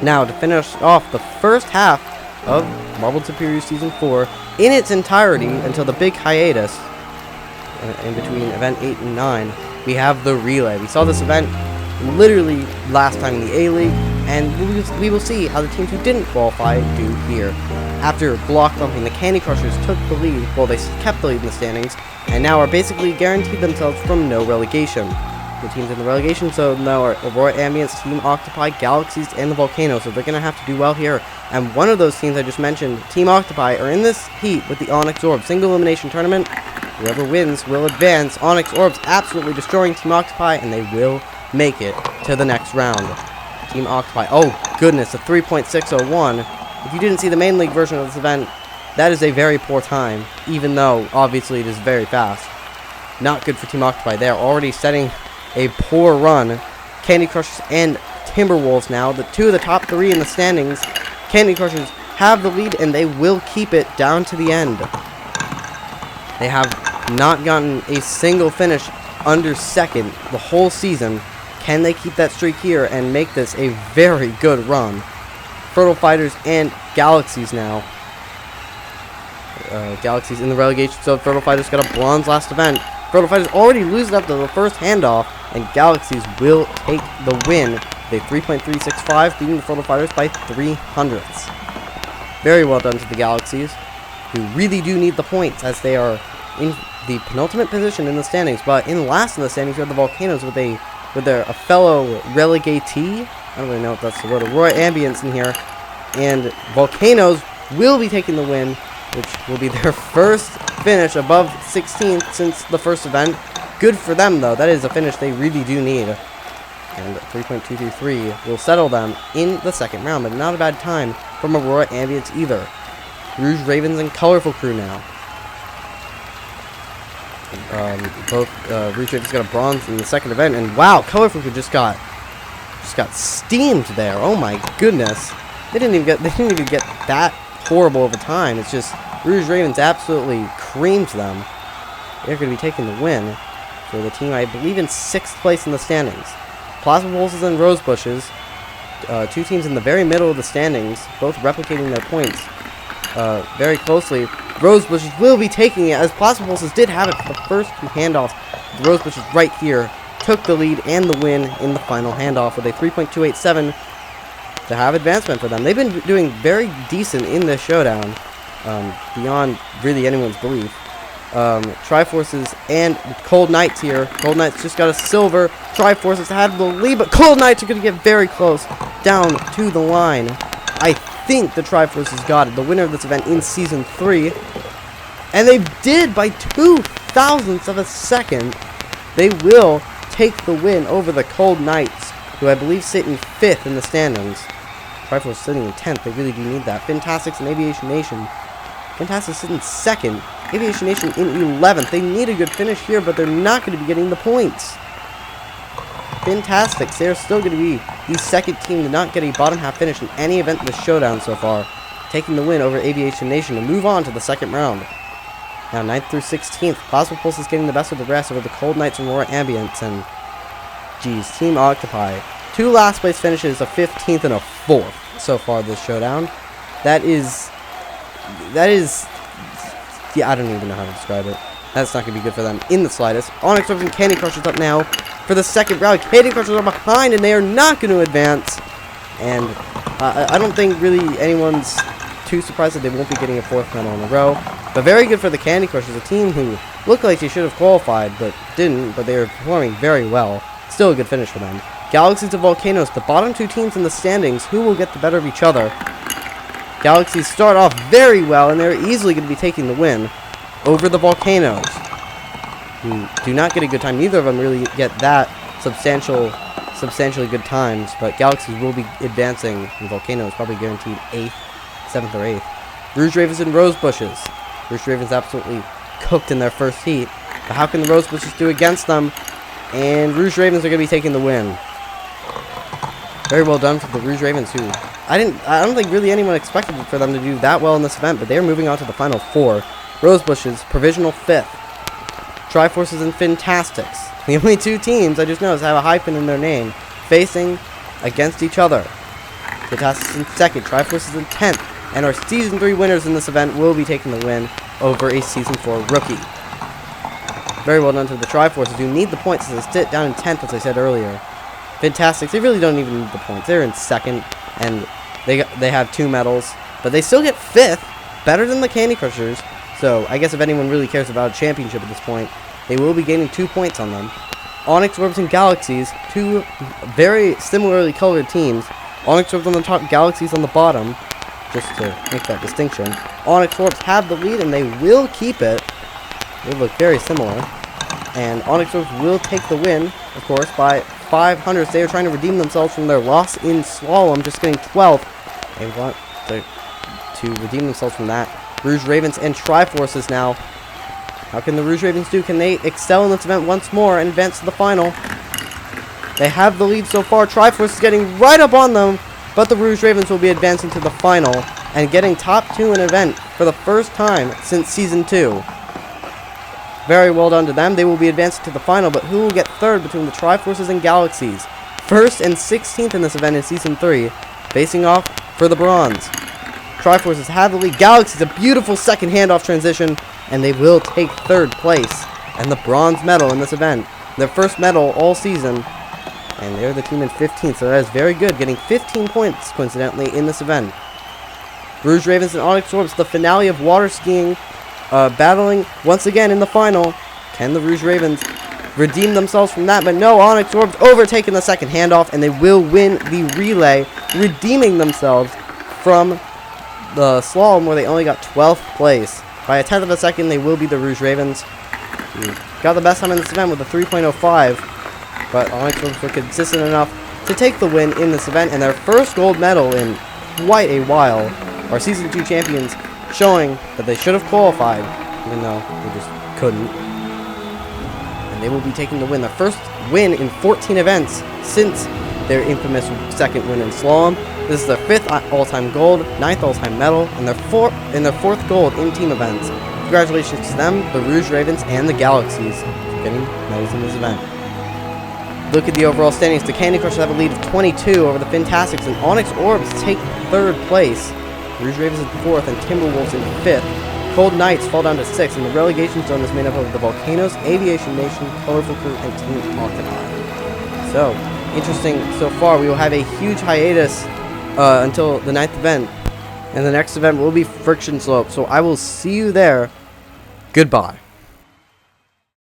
Now, to finish off the first half of Marbled Superior Season 4 in its entirety until the big hiatus in between Event 8 and 9, we have the Relay. We saw this event literally last time in the A-League, and we will see how the teams who didn't qualify do here. After block bumping, the Candy Crushers took the lead, well, they kept the lead in the standings, and now are basically guaranteed themselves from no relegation. The teams in the relegation zone now are Aurora Ambience, Team Octopi, Galaxies, and the Volcano, so they're going to have to do well here. And one of those teams I just mentioned, Team Octopi, are in this heat with the Onyx Orb single elimination tournament. Whoever wins will advance. Onyx Orbs absolutely destroying Team Octopi, and they will make it to the next round. Team Octopi, oh goodness, a 3.601. If you didn't see the main league version of this event, that is a very poor time, even though obviously it is very fast. Not good for Team Octopi. They are already setting a poor run. Candy Crushers and Timberwolves now, the two of the top three in the standings. Candy Crushers have the lead, and they will keep it down to the end. They have not gotten a single finish under second the whole season. Can they keep that streak here and make this a very good run? Fertile Fighters and Galaxies now. Galaxies in the relegation, so Fertile Fighters got a bronze last event. Fertile Fighters already losing up to the first handoff, and Galaxies will take the win. They 3.365, beating the Fertile Fighters by 300ths. Very well done to the Galaxies, who really do need the points as they are in the penultimate position in the standings. But in last in the standings, we have the Volcanoes with a fellow relegatee. I don't really know if that's the word. Aurora Ambience in here, and Volcanoes will be taking the win, which will be their first finish above 16th since the first event. Good for them, though. That is a finish they really do need. And 3.223 will settle them in the second round, but not a bad time from Aurora Ambience either. Rouge Ravens and Colorful Crew now. Both Rouge Ravens got a bronze in the second event, and wow, Colorful Crew just got steamed there. Oh my goodness, they didn't even get that horrible of a time. It's just Rouge Ravens absolutely creamed them. They're going to be taking the win for the team, I believe, in 6th place in the standings. Plasma Pulses and Rose Bushes, two teams in the very middle of the standings, both replicating their points very closely. Rose Bushes will be taking it, as Plasma Pulses did have it for the first two handoffs. The Rose Bushes right here took the lead and the win in the final handoff with a 3.287 to have advancement for them. They've been doing very decent in this showdown, beyond really anyone's belief. Triforces and Cold Knights here. Cold Knights just got a silver. Triforces had the lead, but Cold Knights are going to get very close down to the line. I think the Triforces got it, the winner of this event in Season 3. And they did by 0.02 of a second. They will take the win over the Cold Knights, who I believe sit in 5th in the standings. Triforce sitting in 10th. They really do need that. Fantastics and Aviation Nation. Fantastics sit in 2nd. Aviation Nation in 11th. They need a good finish here, but they're not going to be getting the points. Fantastics, they're still going to be the second team to not get a bottom half finish in any event in the showdown so far, taking the win over Aviation Nation to move on to the second round. Now 9th through 16th, Plasma Pulse is getting the best of the rest over the Cold Knights and Aurora Ambience, and geez, Team Octopi. 2 last place finishes, a 15th and a 4th so far this showdown. That is, yeah, I don't even know how to describe it. That's not going to be good for them in the slightest. Onyx Orbs and Candy Crushers up now for the second round. Candy Crushers are behind, and they are not going to advance. And I don't think really anyone's too surprised that they won't be getting a 4th medal in a row. But very good for the Candy Crushers, a team who looked like they should have qualified, but didn't. But they were performing very well. Still a good finish for them. Galaxies and Volcanoes, the bottom two teams in the standings. Who will get the better of each other? Galaxies start off very well, and they're easily going to be taking the win over the Volcanoes, who do not get a good time. Neither of them really get that substantially good times, but Galaxies will be advancing, and Volcanoes probably guaranteed 8th, 7th, or 8th. Rouge Ravens and Rose Bushes. Rouge Ravens absolutely cooked in their first heat, but how can the Rose Bushes do against them? And Rouge Ravens are going to be taking the win. Very well done for the Rouge Ravens, who I don't think really anyone expected for them to do that well in this event, but they're moving on to the final 4. Rose Bushes, provisional 5th. Triforces and Fantastics, the only two teams I just noticed have a hyphen in their name, facing against each other. Fantastic's in second, Triforce is in 10th, and our Season 3 winners in this event will be taking the win over a Season 4 rookie. Very well done to the Triforces, who need the points as they sit down in 10th, as I said earlier. Fantastics, they really don't even need the points. They're in second, and they have 2 medals, but they still get 5th, better than the Candy Crushers. So I guess if anyone really cares about a championship at this point, they will be gaining 2 points on them. Onyx Orbs and Galaxies, 2 very similarly colored teams. Onyx Orbs on the top, Galaxies on the bottom, just to make that distinction. Onyx Orbs have the lead, and they will keep it. They look very similar. And Onyx Orbs will take the win, of course, by 500. They are trying to redeem themselves from their loss in Slalom, just getting 12th. They want to redeem themselves from that. Rouge Ravens and Triforces now. How can the Rouge Ravens do? Can they excel in this event once more and advance to the final? They have the lead so far. Triforce is getting right up on them, but the Rouge Ravens will be advancing to the final and getting top 2 in an event for the first time since Season 2. Very well done to them. They will be advancing to the final, but who will get third between the Triforces and Galaxies? 1st and 16th in this event in Season 3, facing off for the bronze. Triforces have the lead. Galaxies, a beautiful second handoff transition, and they will take 3rd place and the bronze medal in this event. Their first medal all season, and they're the team in 15th, so that is very good, getting 15 points, coincidentally, in this event. Rouge Ravens and Onyx Orbs, the finale of water skiing, battling once again in the final. Can the Rouge Ravens redeem themselves from that? But no, Onyx Orbs overtaking the second handoff, and they will win the relay, redeeming themselves from the slalom where they only got 12th place. By a 10th of a second, they will be the Rouge Ravens, who got the best time in this event with a 3.05, but Onyx Orbs were consistent enough to take the win in this event, and their first gold medal in quite a while. Our Season 2 champions showing that they should have qualified, even though they just couldn't. And they will be taking the win, their first win in 14 events since their infamous second win in slalom. This is their 5th all-time gold, 9th all-time medal, and their 4th gold in team events. Congratulations to them, the Rouge Ravens, and the Galaxies for getting medals in this event. Look at the overall standings. The Candy Crushers have a lead of 22 over the Fantastics, and Onyx Orbs take 3rd place. Rouge Ravens in 4th, and Timberwolves in 5th. Cold Knights fall down to 6th, and the relegation zone is made up of the Volcanoes, Aviation Nation, Colorful Crew, and Team Octopi. So, interesting so far. We will have a huge hiatus until the 9th event, and the next event will be Friction Slope. So I will see you there. Goodbye.